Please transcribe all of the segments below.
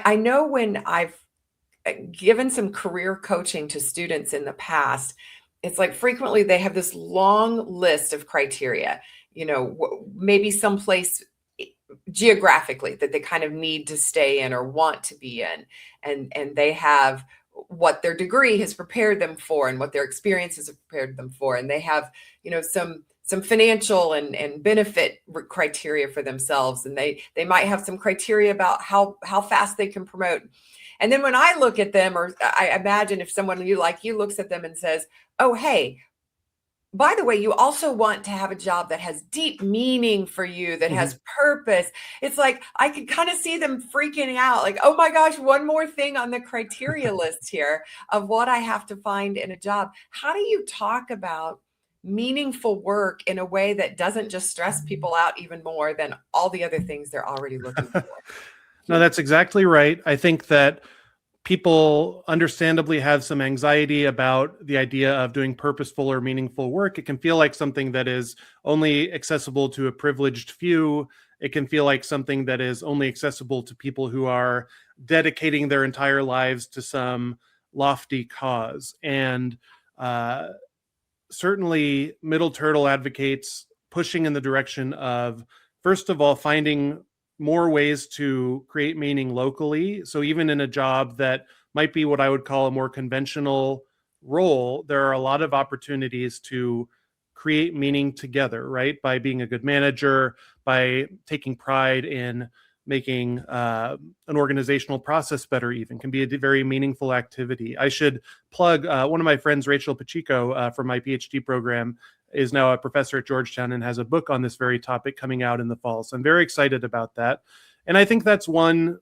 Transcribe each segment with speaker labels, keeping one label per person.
Speaker 1: I know when I've given some career coaching to students in the past, it's like frequently they have this long list of criteria, maybe someplace geographically that they kind of need to stay in or want to be in. And they have what their degree has prepared them for and what their experiences have prepared them for. And they have, some financial and benefit criteria for themselves. And they might have some criteria about how fast they can promote. And then when I look at them, or I imagine if someone you looks at them and says, oh, hey, by the way, you also want to have a job that has deep meaning for you, that has purpose. It's like I could kind of see them freaking out, like, oh my gosh, one more thing on the criteria list here of what I have to find in a job. How do you talk about meaningful work in a way that doesn't just stress people out even more than all the other things they're already looking for?
Speaker 2: No, that's exactly right. I think that people understandably have some anxiety about the idea of doing purposeful or meaningful work. It can feel like something that is only accessible to a privileged few. It can feel like something that is only accessible to people who are dedicating their entire lives to some lofty cause. And certainly Middle Turtle advocates pushing in the direction of, first of all, finding more ways to create meaning locally. So even in a job that might be what I would call a more conventional role, there are a lot of opportunities to create meaning together, right? By being a good manager, by taking pride in making an organizational process better, even can be a very meaningful activity. I should plug one of my friends, Rachel Pacheco, from my PhD program, is now a professor at Georgetown and has a book on this very topic coming out in the fall. So I'm very excited about that. And I think that's one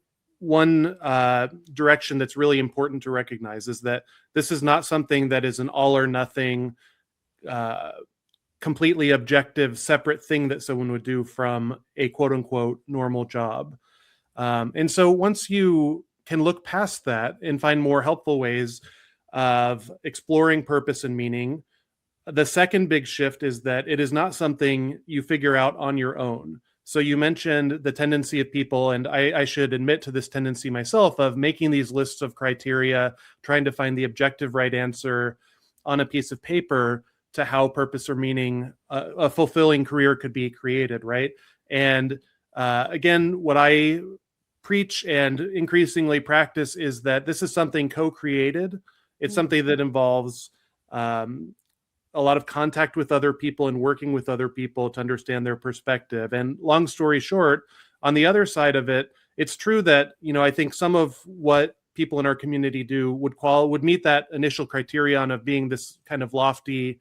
Speaker 2: direction that's really important to recognize, is that this is not something that is an all or nothing, completely objective, separate thing that someone would do from a quote unquote normal job. And so once you can look past that and find more helpful ways of exploring purpose and meaning, the second big shift is that it is not something you figure out on your own. So you mentioned the tendency of people, and I should admit to this tendency myself, of making these lists of criteria, trying to find the objective right answer on a piece of paper to how purpose or meaning, a fulfilling career could be created, right? And again, what I preach and increasingly practice is that this is something co-created. It's something that involves a lot of contact with other people and working with other people to understand their perspective. And long story short, on the other side of it, it's true that, I think some of what people in our community do would meet that initial criterion of being this kind of lofty,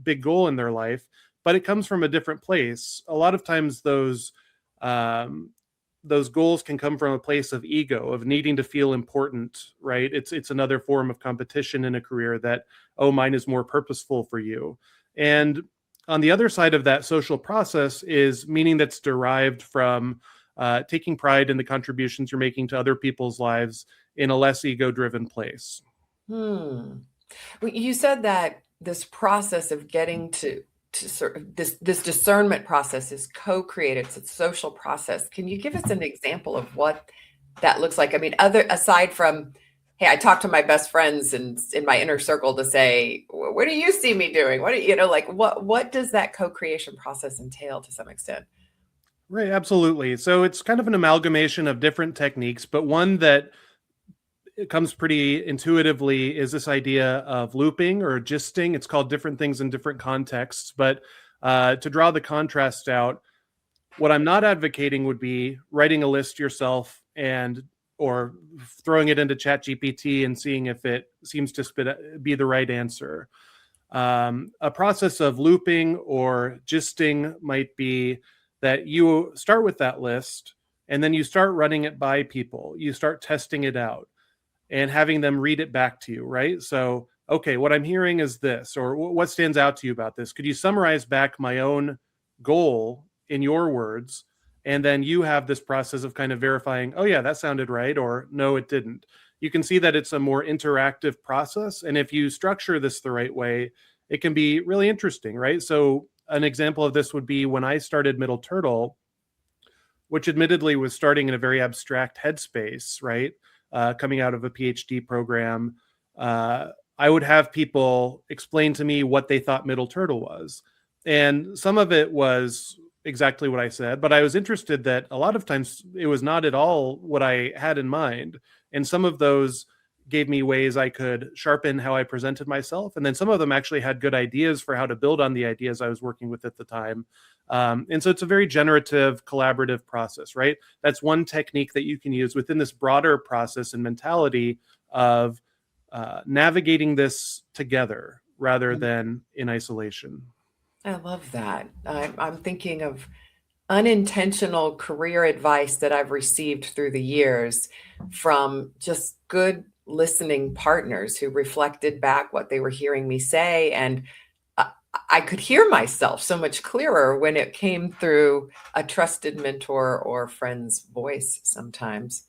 Speaker 2: big goal in their life, but it comes from a different place. A lot of times those goals can come from a place of ego, of needing to feel important, right? It's another form of competition in a career that, oh, mine is more purposeful for you. And on the other side of that social process is meaning that's derived from taking pride in the contributions you're making to other people's lives in a less ego-driven place.
Speaker 1: Well, you said that this process of getting to sort of this discernment process is co-created. It's a social process. Can you give us an example of what that looks like? I mean, aside from, hey, I talk to my best friends and in my inner circle to say, what do you see me doing? What does that co-creation process entail to some extent?
Speaker 2: Right, absolutely. So it's kind of an amalgamation of different techniques, but one that it comes pretty intuitively is this idea of looping or gisting. It's called different things in different contexts, but to draw the contrast out, what I'm not advocating would be writing a list yourself or throwing it into ChatGPT and seeing if it seems to be the right answer. A process of looping or gisting might be that you start with that list and then you start running it by people. You start testing it out and having them read it back to you, right? So, okay, what I'm hearing is this, or what stands out to you about this? Could you summarize back my own goal in your words? And then you have this process of kind of verifying, oh yeah, that sounded right, or no, it didn't. You can see that it's a more interactive process. And if you structure this the right way, it can be really interesting, right? So an example of this would be when I started Middle Turtle. which admittedly was starting in a very abstract headspace, right? Coming out of a PhD program, I would have people explain to me what they thought middle turtle was. And some of it was exactly what I said, but I was interested that a lot of times it was not at all what I had in mind. And some of those gave me ways I could sharpen how I presented myself. And then some of them actually had good ideas for how to build on the ideas I was working with at the time. And so it's a very generative, collaborative process, right? That's one technique that you can use within this broader process and mentality of navigating this together rather than in isolation.
Speaker 1: I love that. I'm thinking of unintentional career advice that I've received through the years from just good listening partners who reflected back what they were hearing me say. And I, I could hear myself so much clearer when it came through a trusted mentor or friend's voice sometimes.